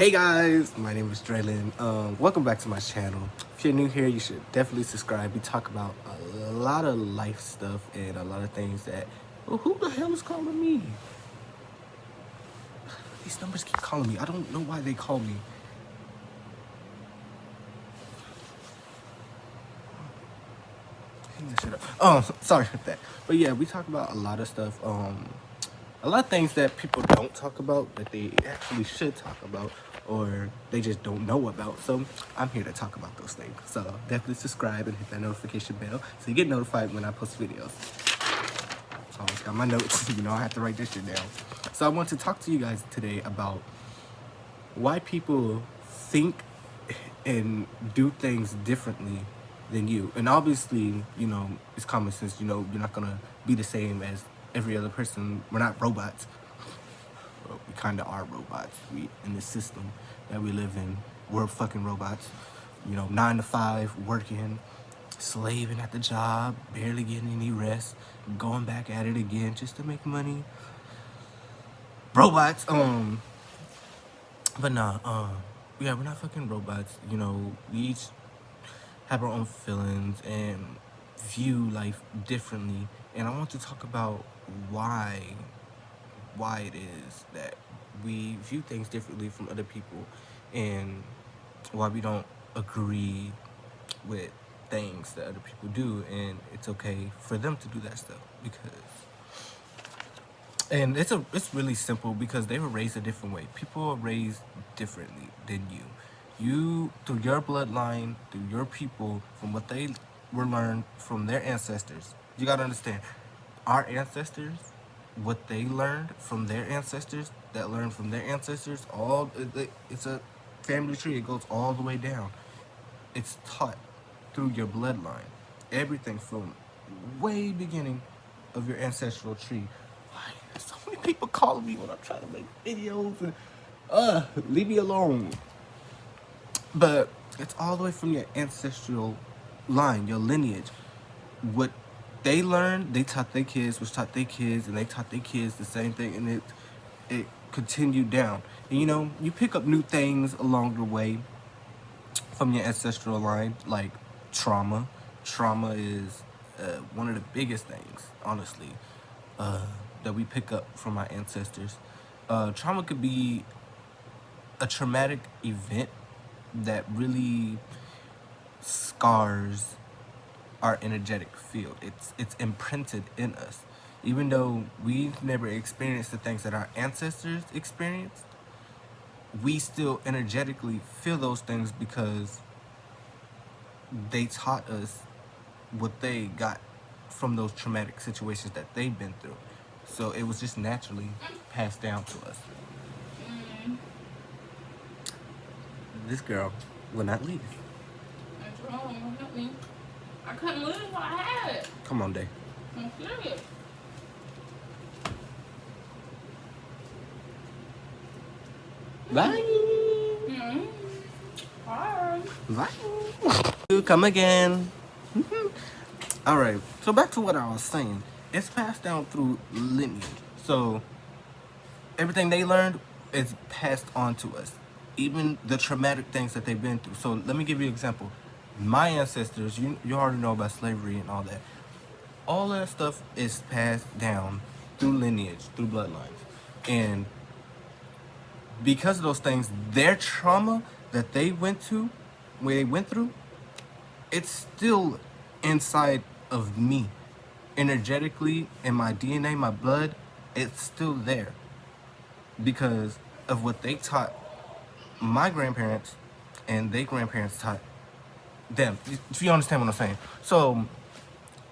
Hey guys, my name is Draylin. Welcome back to my channel. If you're new here, you should definitely subscribe. We talk about a lot of life stuff and a lot of things that. Well, who the hell is calling me? These numbers keep calling me. I don't know why they call me. Shut up. Oh, sorry about that. But yeah, we talk about a lot of stuff. A lot of things that people don't talk about that they actually should talk about, or they just don't know about. So I'm here to talk about those things. So definitely subscribe and hit that notification bell so you get notified when I post videos. I always got my notes, I have to write this shit down. So I want to talk to you guys today about why people think and do things differently than you. And obviously, it's common sense, you're not gonna be the same as every other person. We're not robots. Well, we kind of are robots. We in the system that we live in, we're fucking robots. 9 to 5, working, slaving at the job, barely getting any rest, going back at it again just to make money. Robots. But nah. Yeah, we're not fucking robots. We each have our own feelings and view life differently. And I want to talk about why it is that we view things differently from other people, and why we don't agree with things that other people do, and it's okay for them to do that stuff. And it's really simple, because they were raised a different way. People are raised differently than you. You, through your bloodline, through your people, from what they were learned from their ancestors. You gotta understand, our ancestors, what they learned from their ancestors, that learned from their ancestors, it's a family tree. It goes all the way down. It's taught through your bloodline. Everything from way beginning of your ancestral tree. Why there's so many people calling me when I'm trying to make videos, and leave me alone. But it's all the way from your ancestral line, your lineage. What they learned, they taught their kids, which taught their kids, and they taught their kids the same thing, and it continued down. And you pick up new things along the way from your ancestral line, like trauma. Trauma is one of the biggest things, honestly, that we pick up from our ancestors. Trauma could be a traumatic event that really scars our energetic field. It's imprinted in us. Even though we've never experienced the things that our ancestors experienced, we still energetically feel those things, because they taught us what they got from those traumatic situations that they've been through. So it was just naturally passed down to us. This girl will not leave. That's wrong. Help me. I couldn't lose what I had. Come on, Day. I'm serious. Bye. Bye. Bye. Come again. All right. So back to what I was saying. It's passed down through lineage. So everything they learned is passed on to us. Even the traumatic things that they've been through. So let me give you an example. My ancestors, you already know about slavery and all that. All that stuff is passed down through lineage, through bloodlines. And because of those things, their trauma that they went through, it's still inside of me. Energetically, in my DNA, my blood, it's still there. Because of what they taught my grandparents, and their grandparents taught them. If you understand what I'm saying. So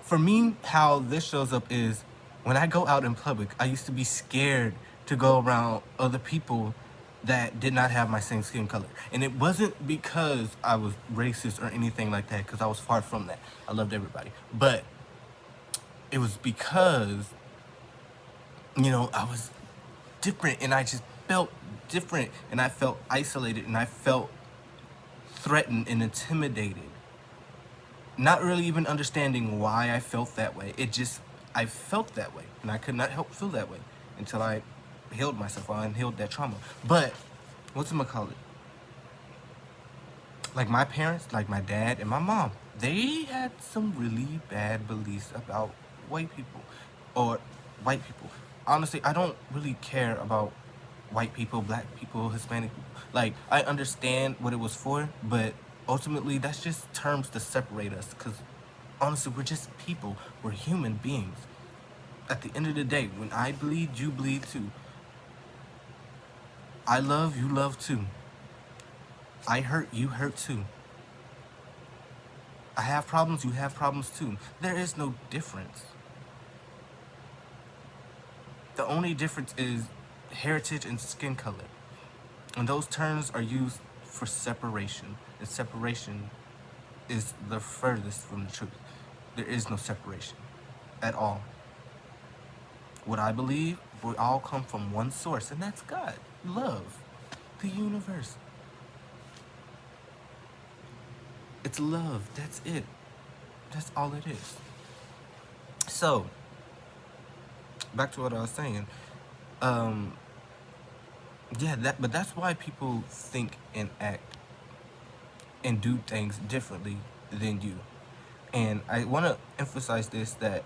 for me, how this shows up is when I go out in public, I used to be scared to go around other people that did not have my same skin color. And it wasn't because I was racist or anything like that, because I was far from that. I loved everybody. But it was because, I was different, and I just felt different, and I felt isolated, and I felt threatened and intimidated. Not really even understanding why I felt that way. I felt that way, and I could not help feel that way until I healed myself. I unhealed that trauma. But what's it call it? Like my parents, like my dad and my mom, they had some really bad beliefs about white people or white people. Honestly, I don't really care about white people, black people, Hispanic people. Like, I understand what it was for, but ultimately, that's just terms to separate us. Because honestly, we're just people. We're human beings. At the end of the day, when I bleed, you bleed too. I love, you love too. I hurt, you hurt too. I have problems, you have problems too. There is no difference. The only difference is heritage and skin color. And those terms are used for separation. And separation is the furthest from the truth. There is no separation at all. What I believe, we all come from one source, and that's God, love, the universe. It's love. That's it. That's all it is. So, back to what I was saying. Um, yeah, but that's why people think and act and do things differently than you. And I want to emphasize this, that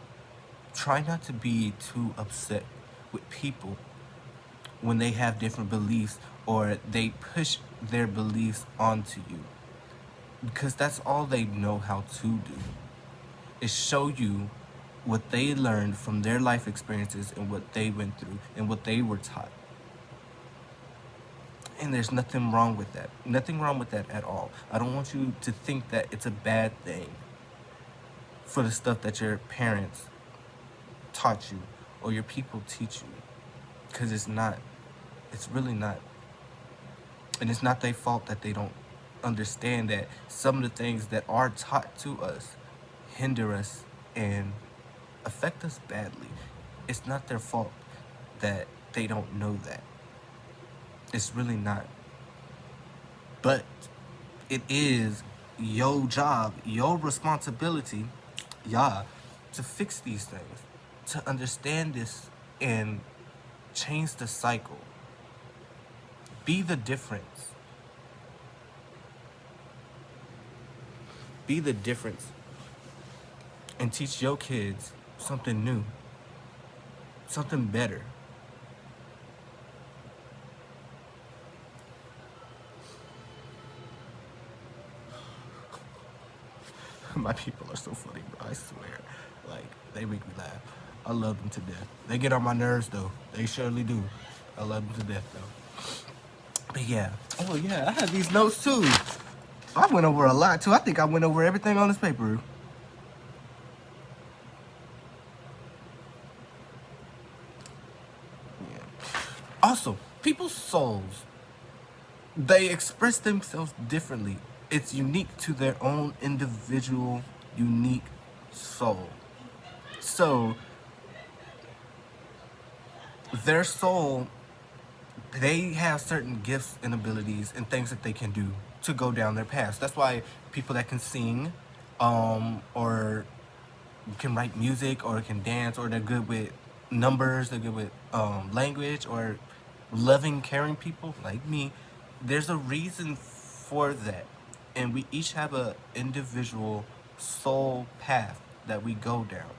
try not to be too upset with people when they have different beliefs or they push their beliefs onto you, because that's all they know how to do, is show you what they learned from their life experiences and what they went through and what they were taught. And there's nothing wrong with that. Nothing wrong with that at all. I don't want you to think that it's a bad thing for the stuff that your parents taught you or your people teach you, because it's not. It's really not. And it's not their fault that they don't understand that some of the things that are taught to us hinder us and affect us badly. It's not their fault that they don't know that. It's really not. But it is your job, your responsibility, yeah, to fix these things, to understand this and change the cycle. Be the difference. Be the difference. And teach your kids something new, something better. My people are so funny, bro. I swear. Like, they make me laugh. I love them to death. They get on my nerves, though. They surely do. I love them to death, though. But yeah. Oh, yeah. I had these notes, too. I went over a lot, too. I think I went over everything on this paper. Yeah. Also, people's souls, they express themselves differently. It's unique to their own individual, unique soul. So, their soul, they have certain gifts and abilities and things that they can do to go down their paths. That's why people that can sing, or can write music, or can dance, or they're good with numbers, they're good with language, or loving, caring people like me, there's a reason for that. And we each have a individual soul path that we go down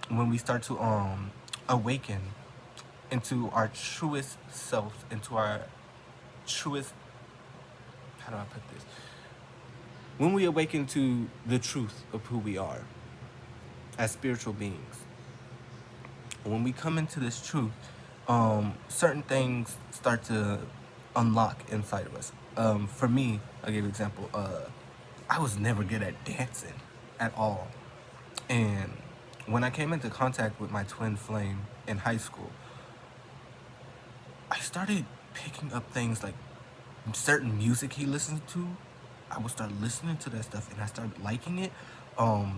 when we start to awaken into our truest selves, into our truest, how do I put this? When we awaken to the truth of who we are as spiritual beings, when we come into this truth, certain things start to unlock inside of us. For me, I'll give you an example. I was never good at dancing at all. And when I came into contact with my twin flame in high school, I started picking up things like certain music he listened to. I would start listening to that stuff and I started liking it.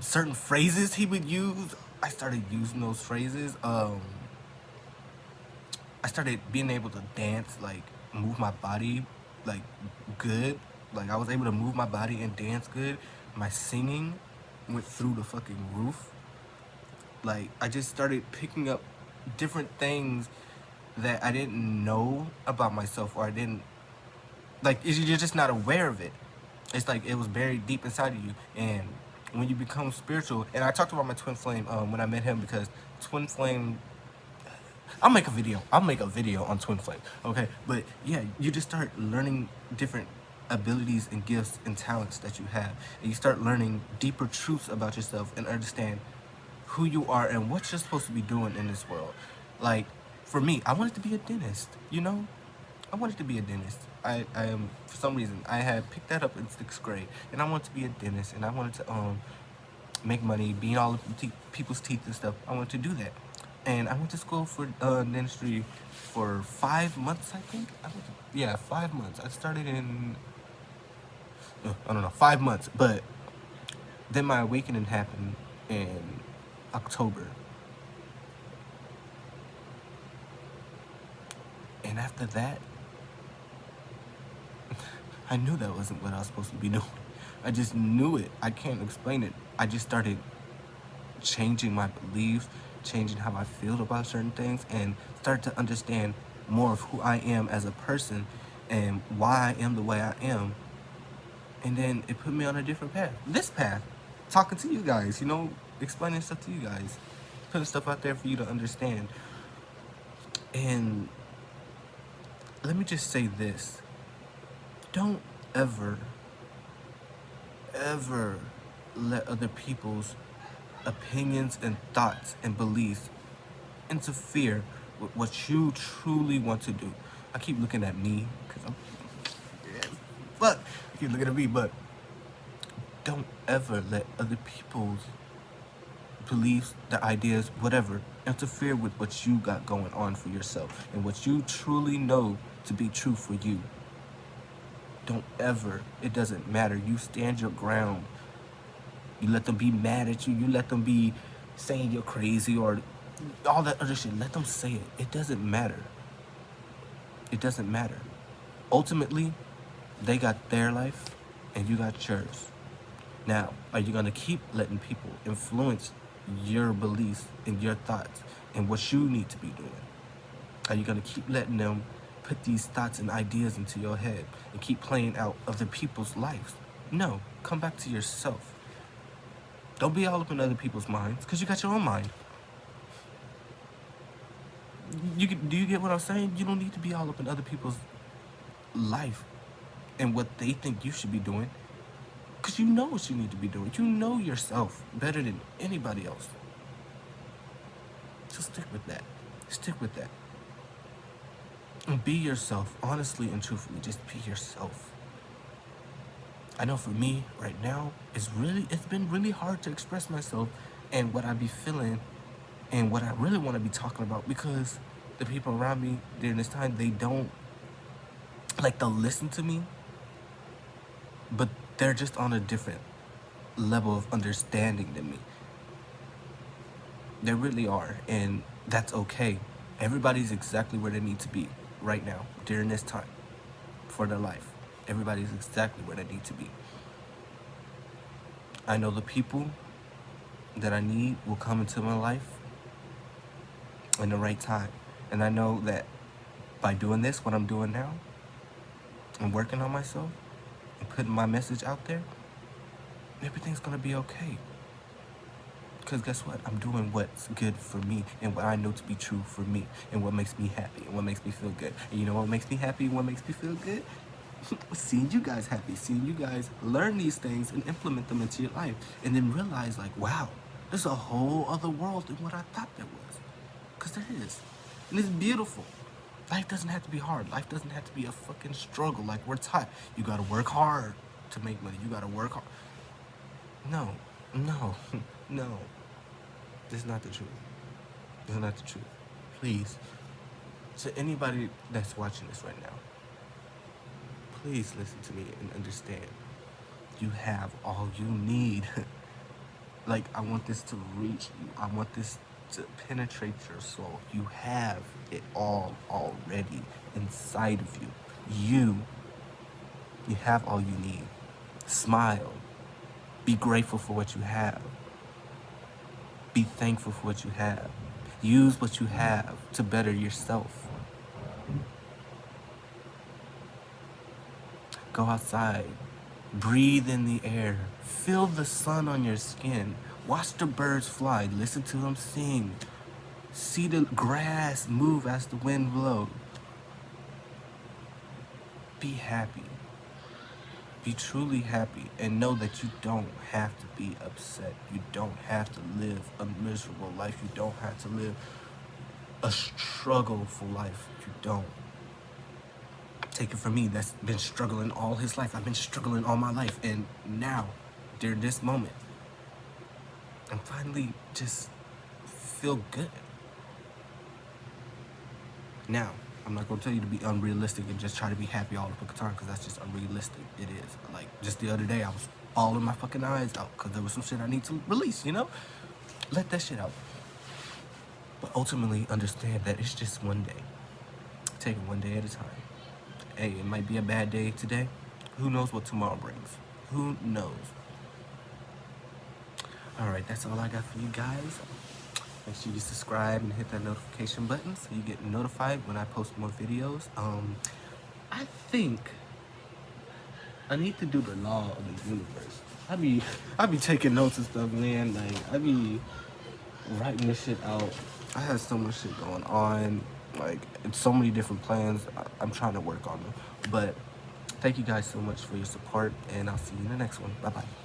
Certain phrases he would use, I started using those phrases. I started being able to dance, like move my body, like good. Like I was able to move my body and dance good. My singing went through the fucking roof. Like I just started picking up different things that I didn't know about myself, or I didn't, like, you're just not aware of it. It's like it was buried deep inside of you. And when you become spiritual, and I talked about my twin flame when I met him, because twin flame, I'll make a video on twin flame. Okay, but yeah, you just start learning different abilities and gifts and talents that you have, and you start learning deeper truths about yourself and understand who you are and what you're supposed to be doing in this world. Like, for me, I wanted to be a dentist. You know, I wanted to be a dentist. I am, for some reason, I had picked that up in 6th grade, and I wanted to be a dentist, and I wanted to make money, being all of people's teeth and stuff. I wanted to do that, and I went to school for dentistry for 5 months. I think. Yeah, 5 months. I started in I don't know, 5 months, but then my awakening happened in October, and after that, I knew that wasn't what I was supposed to be doing. I just knew it. I can't explain it. I just started changing my beliefs, changing how I feel about certain things, and start to understand more of who I am as a person and why I am the way I am. And then it put me on a different path. This path, talking to you guys, you know, explaining stuff to you guys, putting stuff out there for you to understand. And let me just say this. Don't ever, ever let other people's opinions and thoughts and beliefs interfere with what you truly want to do. I keep looking at me, because I keep looking at me, but don't ever let other people's beliefs, their ideas, whatever, interfere with what you got going on for yourself and what you truly know to be true for you. Don't ever, it doesn't matter. You stand your ground. You let them be mad at you. You let them be saying you're crazy or all that other shit. Let them say it. It doesn't matter. It doesn't matter. Ultimately, they got their life and you got yours. Now, are you going to keep letting people influence your beliefs and your thoughts and what you need to be doing? Are you going to keep letting them put these thoughts and ideas into your head and keep playing out other people's lives? No, come back to yourself. Don't be all up in other people's minds, because you got your own mind. Do you get what I'm saying? You don't need to be all up in other people's life and what they think you should be doing, because you know what you need to be doing. You know yourself better than anybody else. So stick with that. Stick with that. And be yourself, honestly and truthfully. Just be yourself. I know for me right now, it's been really hard to express myself and what I be feeling and what I really want to be talking about, because the people around me during this time, they don't, like, they'll listen to me, but they're just on a different level of understanding than me. They really are, and that's okay. Everybody's exactly where they need to be right now during this time for their life. Everybody's exactly where they need to be. I know the people that I need will come into my life in the right time. And I know that by doing this, what I'm doing now, and working on myself and putting my message out there, everything's gonna be okay. Because guess what? I'm doing what's good for me and what I know to be true for me and what makes me happy and what makes me feel good. And you know what makes me happy and what makes me feel good? Seeing you guys happy, seeing you guys learn these things and implement them into your life, and then realize, like, wow, there's a whole other world than what I thought there was. Because there is. And it's beautiful. Life doesn't have to be hard. Life doesn't have to be a fucking struggle like we're taught. You gotta work hard to make money. You gotta work hard. No. No. This is not the truth. This is not the truth. Please, to anybody that's watching this right now, please listen to me and understand. You have all you need. Like, I want this to reach you. I want this to penetrate your soul. You have it all already inside of you. You have all you need. Smile. Be grateful for what you have. Be thankful for what you have. Use what you have to better yourself. Go outside. Breathe in the air. Feel the sun on your skin. Watch the birds fly. Listen to them sing. See the grass move as the wind blows. Be happy. Be truly happy and know that you don't have to be upset. You don't have to live a miserable life. You don't have to live a struggleful life. You don't. Take it from me, that's been struggling all his life. I've been struggling all my life. And now, during this moment, I'm finally just feel good. Now, I'm not gonna tell you to be unrealistic and just try to be happy all the fucking time, because that's just unrealistic. It is. Like, just the other day, I was bawling my fucking eyes out because there was some shit I need to release, you know? Let that shit out. But ultimately, understand that it's just one day. Take it one day at a time. Hey, it might be a bad day today. Who knows what tomorrow brings? Who knows? Alright, that's all I got for you guys. Make sure you subscribe and hit that notification button so you get notified when I post more videos. I think I need to do the law of the universe. I be taking notes and stuff, man. Like, I be writing this shit out. I had so much shit going on. Like, it's so many different plans. I'm trying to work on them. But thank you guys so much for your support, and I'll see you in the next one. Bye-bye.